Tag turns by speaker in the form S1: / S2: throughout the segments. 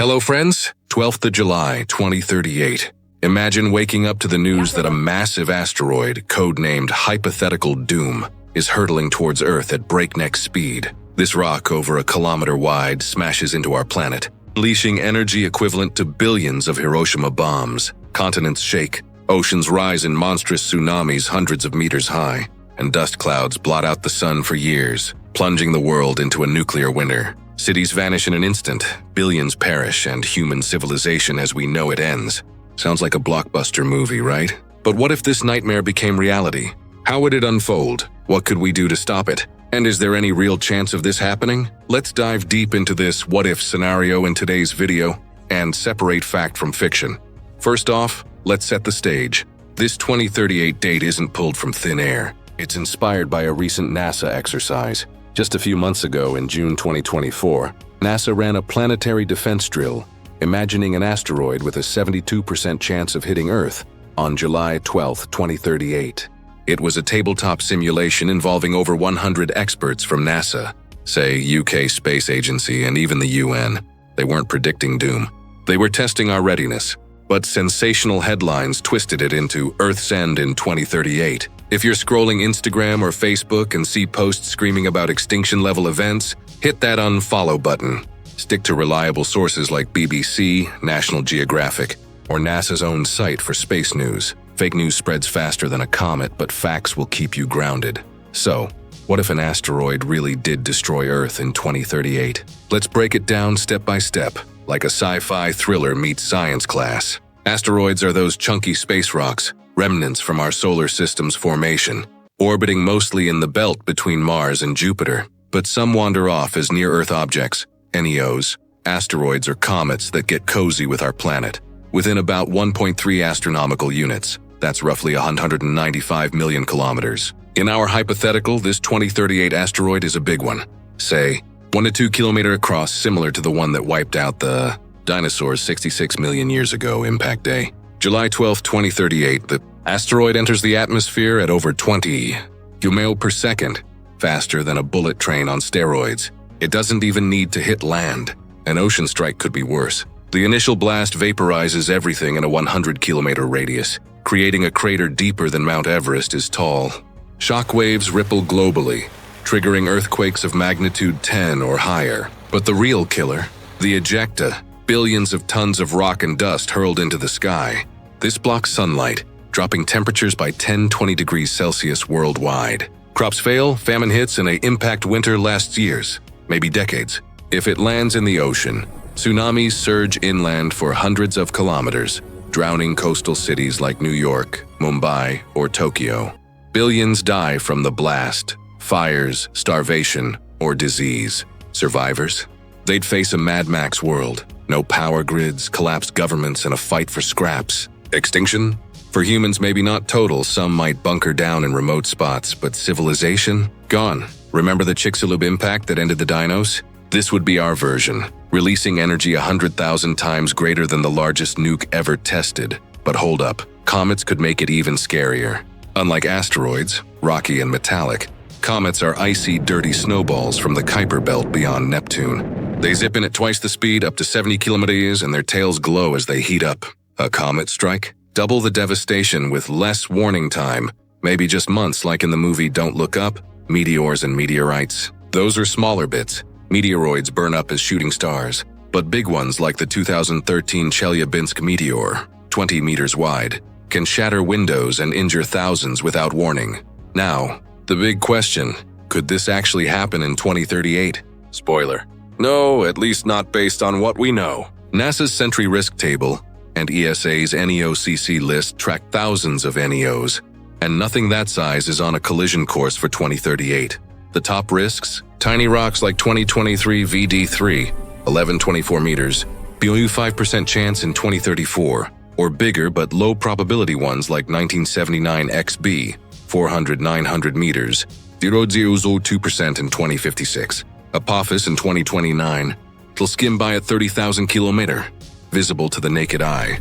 S1: Hello friends, 12th of July, 2038. Imagine waking up to the news that a massive asteroid, codenamed Hypothetical Doom, is hurtling towards Earth at breakneck speed. This rock, over a kilometer wide, smashes into our planet, unleashing energy equivalent to billions of Hiroshima bombs. Continents shake, oceans rise in monstrous tsunamis hundreds of meters high, and dust clouds blot out the sun for years, plunging the world into a nuclear winter. Cities vanish in an instant, billions perish, and human civilization as we know it ends. Sounds like a blockbuster movie, right? But what if this nightmare became reality? How would it unfold? What could we do to stop it? And is there any real chance of this happening? Let's dive deep into this what-if scenario in today's video and separate fact from fiction. First off, let's set the stage. This 2038 date isn't pulled from thin air. It's inspired by a recent NASA exercise. Just a few months ago, in June 2024, NASA ran a planetary defense drill, imagining an asteroid with a 72% chance of hitting Earth on July 12, 2038. It was a tabletop simulation involving over 100 experts from NASA, say UK Space Agency, and even the UN. They weren't predicting doom. They were testing our readiness. But sensational headlines twisted it into Earth's End in 2038. If you're scrolling Instagram or Facebook and see posts screaming about extinction-level events, hit that unfollow button. Stick to reliable sources like BBC, National Geographic, or NASA's own site for space news. Fake news spreads faster than a comet, but facts will keep you grounded. So, what if an asteroid really did destroy Earth in 2038? Let's break it down step by step, like a sci-fi thriller meets science class. Asteroids are those chunky space rocks, remnants from our solar system's formation, orbiting mostly in the belt between Mars and Jupiter. But some wander off as near-Earth objects, NEOs, asteroids or comets that get cozy with our planet, within about 1.3 astronomical units. That's roughly 195 million kilometers. In our hypothetical, this 2038 asteroid is a big one. Say, 1 to 2 kilometer across, similar to the one that wiped out the dinosaurs 66 million years ago, impact day. July 12, 2038, the asteroid enters the atmosphere at over 20 km per second, faster than a bullet train on steroids. It doesn't even need to hit land. An ocean strike could be worse. The initial blast vaporizes everything in a 100-kilometer radius, creating a crater deeper than Mount Everest is tall. Shock waves ripple globally, triggering earthquakes of magnitude 10 or higher. But the real killer, the ejecta, billions of tons of rock and dust hurled into the sky. This blocks sunlight, dropping temperatures by 10-20 degrees Celsius worldwide. Crops fail, famine hits, and an impact winter lasts years, maybe decades. If it lands in the ocean, tsunamis surge inland for hundreds of kilometers, drowning coastal cities like New York, Mumbai, or Tokyo. Billions die from the blast, fires, starvation, or disease. Survivors? They'd face a Mad Max world. No power grids, collapsed governments, and a fight for scraps. Extinction? For humans, maybe not total. Some might bunker down in remote spots, but civilization? Gone. Remember the Chicxulub impact that ended the dinos? This would be our version, releasing energy 100,000 times greater than the largest nuke ever tested. But hold up, comets could make it even scarier. Unlike asteroids, rocky and metallic, comets are icy, dirty snowballs from the Kuiper Belt beyond Neptune. They zip in at twice the speed, up to 70 kilometers, and their tails glow as they heat up. A comet strike? Double the devastation with less warning time, maybe just months like in the movie Don't Look Up. Meteors and meteorites. Those are smaller bits. Meteoroids burn up as shooting stars. But big ones like the 2013 Chelyabinsk meteor, 20 meters wide, can shatter windows and injure thousands without warning. Now, the big question, could this actually happen in 2038? Spoiler. No, at least not based on what we know. NASA's Sentry Risk Table and ESA's NEOCC list track thousands of NEOs, and nothing that size is on a collision course for 2038. The top risks? Tiny rocks like 2023 VD3, 1124 meters, BOU 5% chance in 2034, or bigger but low probability ones like 1979 XB, 400-900 meters, 0.002% in 2056. Apophis in 2029, it'll skim by at 30,000 kilometer, visible to the naked eye,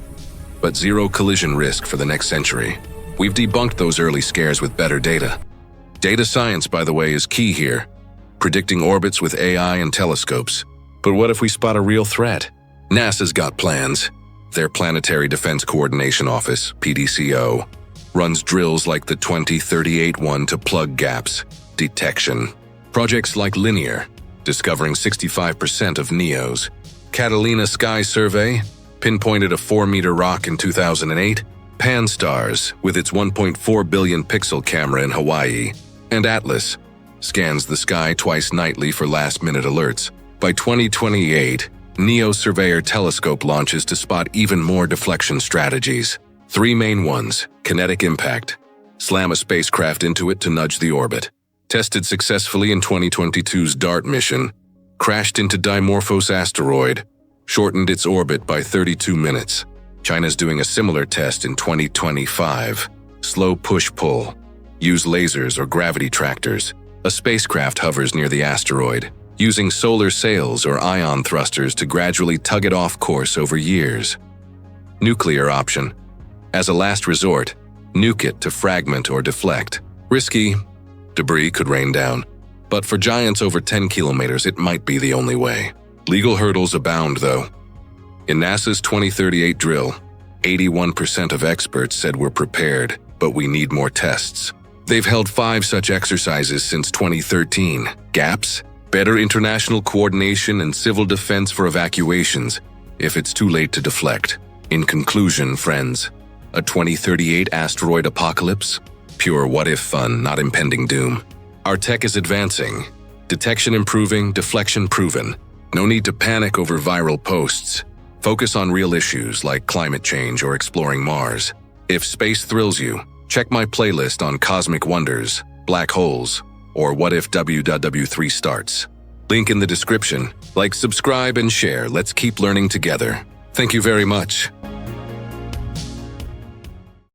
S1: but zero collision risk for the next century. We've debunked those early scares with better data. Data science, by the way, is key here, predicting orbits with AI and telescopes. But what if we spot a real threat? NASA's got plans. Their Planetary Defense Coordination Office, PDCO, runs drills like the 2038 one to plug gaps, detection. Projects like Linear, discovering 65% of NEOs. Catalina Sky Survey, pinpointed a 4-meter rock in 2008. Pan-STARRS, with its 1.4 billion pixel camera in Hawaii. And Atlas, scans the sky twice nightly for last-minute alerts. By 2028, NEO Surveyor telescope launches to spot even more deflection strategies. 3 main ones: kinetic impact, slam a spacecraft into it to nudge the orbit. Tested successfully in 2022's DART mission, crashed into Dimorphos asteroid, shortened its orbit by 32 minutes. China's doing a similar test in 2025. Slow push-pull. Use lasers or gravity tractors. A spacecraft hovers near the asteroid, using solar sails or ion thrusters to gradually tug it off course over years. Nuclear option. As a last resort, nuke it to fragment or deflect. Risky. Debris could rain down. But for giants over 10 kilometers, it might be the only way. Legal hurdles abound, though. In NASA's 2038 drill, 81% of experts said we're prepared, but we need more tests. They've held 5 such exercises since 2013. Gaps? Better international coordination and civil defense for evacuations, if it's too late to deflect. In conclusion, friends, a 2038 asteroid apocalypse? Pure what-if fun, not impending doom. Our tech is advancing. Detection improving, deflection proven. No need to panic over viral posts. Focus on real issues like climate change or exploring Mars. If space thrills you, check my playlist on cosmic wonders, black holes, or what if WW3 starts. Link in the description. Like, subscribe, and share. Let's keep learning together. Thank you very much.